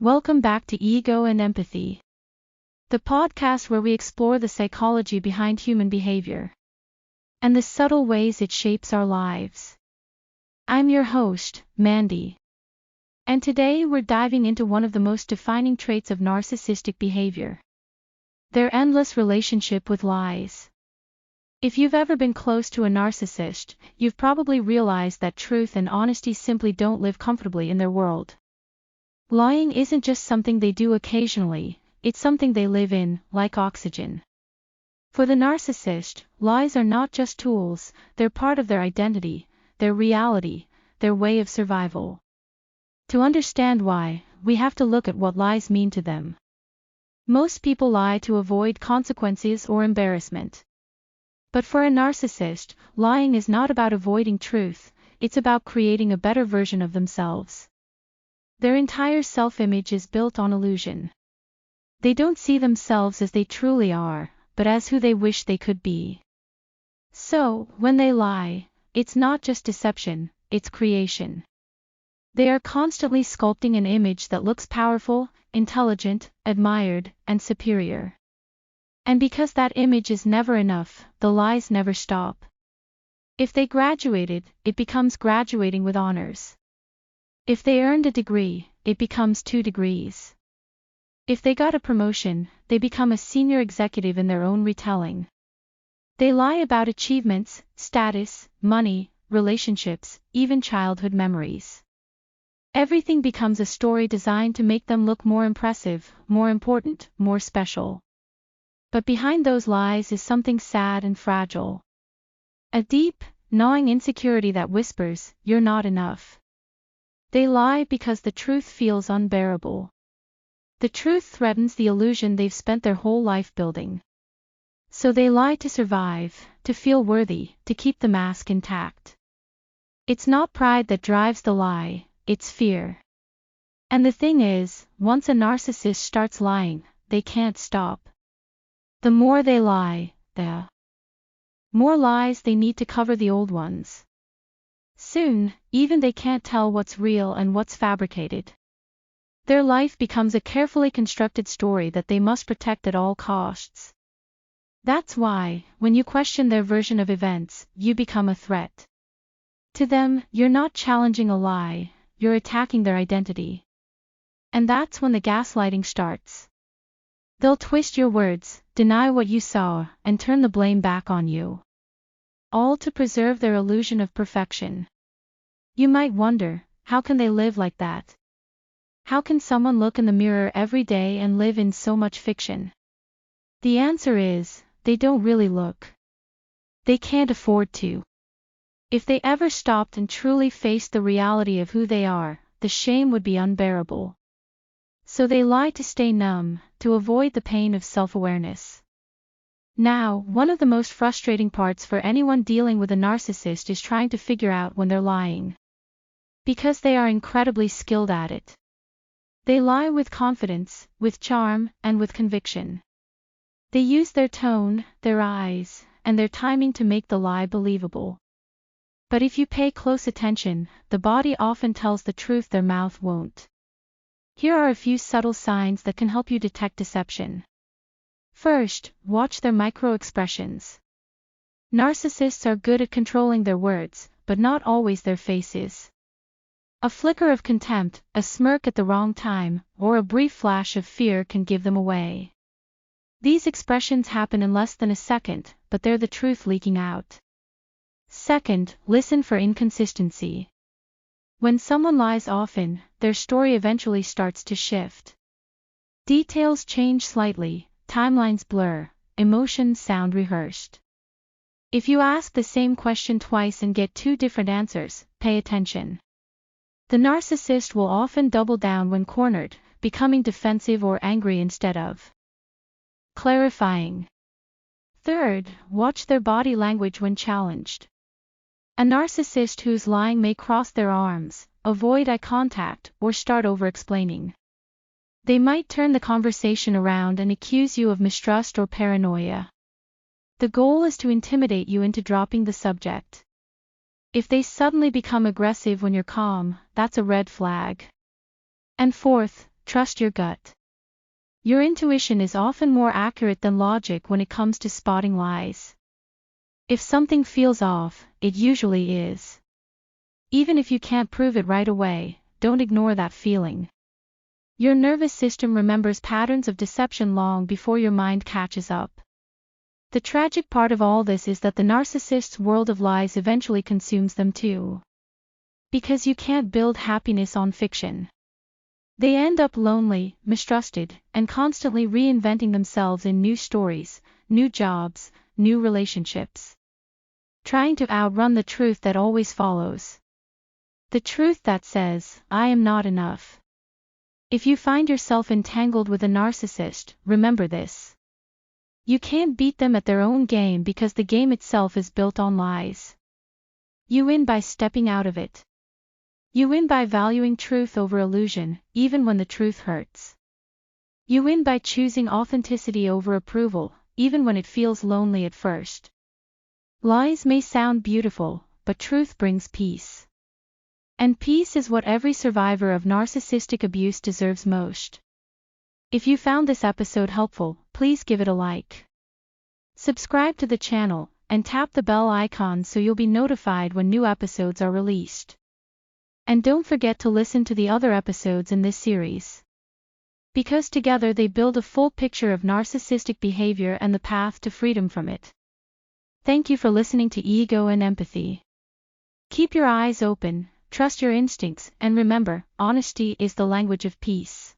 Welcome back to Ego and Empathy, the podcast where we explore the psychology behind human behavior and the subtle ways it shapes our lives. I'm your host, Mandy, and today we're diving into one of the most defining traits of narcissistic behavior: their endless relationship with lies. If you've ever been close to a narcissist, you've probably realized that truth and honesty simply don't live comfortably in their world. Lying isn't just something they do occasionally, it's something they live in, like oxygen. For the narcissist, lies are not just tools, they're part of their identity, their reality, their way of survival. To understand why, we have to look at what lies mean to them. Most people lie to avoid consequences or embarrassment. But for a narcissist, lying is not about avoiding truth, it's about creating a better version of themselves. Their entire self-image is built on illusion. They don't see themselves as they truly are, but as who they wish they could be. So, when they lie, it's not just deception, it's creation. They are constantly sculpting an image that looks powerful, intelligent, admired, and superior. And because that image is never enough, the lies never stop. If they graduated, it becomes graduating with honors. If they earned a degree, it becomes 2 degrees. If they got a promotion, they become a senior executive in their own retelling. They lie about achievements, status, money, relationships, even childhood memories. Everything becomes a story designed to make them look more impressive, more important, more special. But behind those lies is something sad and fragile. A deep, gnawing insecurity that whispers, "You're not enough." They lie because the truth feels unbearable. The truth threatens the illusion they've spent their whole life building. So they lie to survive, to feel worthy, to keep the mask intact. It's not pride that drives the lie, it's fear. And the thing is, once a narcissist starts lying, they can't stop. The more they lie, the more lies they need to cover the old ones. Soon, even they can't tell what's real and what's fabricated. Their life becomes a carefully constructed story that they must protect at all costs. That's why, when you question their version of events, you become a threat. To them, you're not challenging a lie, you're attacking their identity. And that's when the gaslighting starts. They'll twist your words, deny what you saw, and turn the blame back on you. All to preserve their illusion of perfection. You might wonder, how can they live like that? How can someone look in the mirror every day and live in so much fiction? The answer is, they don't really look. They can't afford to. If they ever stopped and truly faced the reality of who they are, the shame would be unbearable. So they lie to stay numb, to avoid the pain of self-awareness. Now, one of the most frustrating parts for anyone dealing with a narcissist is trying to figure out when they're lying. Because they are incredibly skilled at it. They lie with confidence, with charm, and with conviction. They use their tone, their eyes, and their timing to make the lie believable. But if you pay close attention, the body often tells the truth their mouth won't. Here are a few subtle signs that can help you detect deception. First, watch their micro-expressions. Narcissists are good at controlling their words, but not always their faces. A flicker of contempt, a smirk at the wrong time, or a brief flash of fear can give them away. These expressions happen in less than a second, but they're the truth leaking out. Second, listen for inconsistency. When someone lies often, their story eventually starts to shift. Details change slightly. Timelines blur, emotions sound rehearsed. If you ask the same question twice and get 2 different answers, pay attention. The narcissist will often double down when cornered, becoming defensive or angry instead of clarifying. Third, watch their body language when challenged. A narcissist who's lying may cross their arms, avoid eye contact, or start over-explaining. They might turn the conversation around and accuse you of mistrust or paranoia. The goal is to intimidate you into dropping the subject. If they suddenly become aggressive when you're calm, that's a red flag. And fourth, trust your gut. Your intuition is often more accurate than logic when it comes to spotting lies. If something feels off, it usually is. Even if you can't prove it right away, don't ignore that feeling. Your nervous system remembers patterns of deception long before your mind catches up. The tragic part of all this is that the narcissist's world of lies eventually consumes them too. Because you can't build happiness on fiction. They end up lonely, mistrusted, and constantly reinventing themselves in new stories, new jobs, new relationships. Trying to outrun the truth that always follows. The truth that says, I am not enough. If you find yourself entangled with a narcissist, remember this. You can't beat them at their own game because the game itself is built on lies. You win by stepping out of it. You win by valuing truth over illusion, even when the truth hurts. You win by choosing authenticity over approval, even when it feels lonely at first. Lies may sound beautiful, but truth brings peace. And peace is what every survivor of narcissistic abuse deserves most. If you found this episode helpful, please give it a like. Subscribe to the channel, and tap the bell icon so you'll be notified when new episodes are released. And don't forget to listen to the other episodes in this series. Because together they build a full picture of narcissistic behavior and the path to freedom from it. Thank you for listening to Ego and Empathy. Keep your eyes open, trust your instincts, and remember, honesty is the language of peace.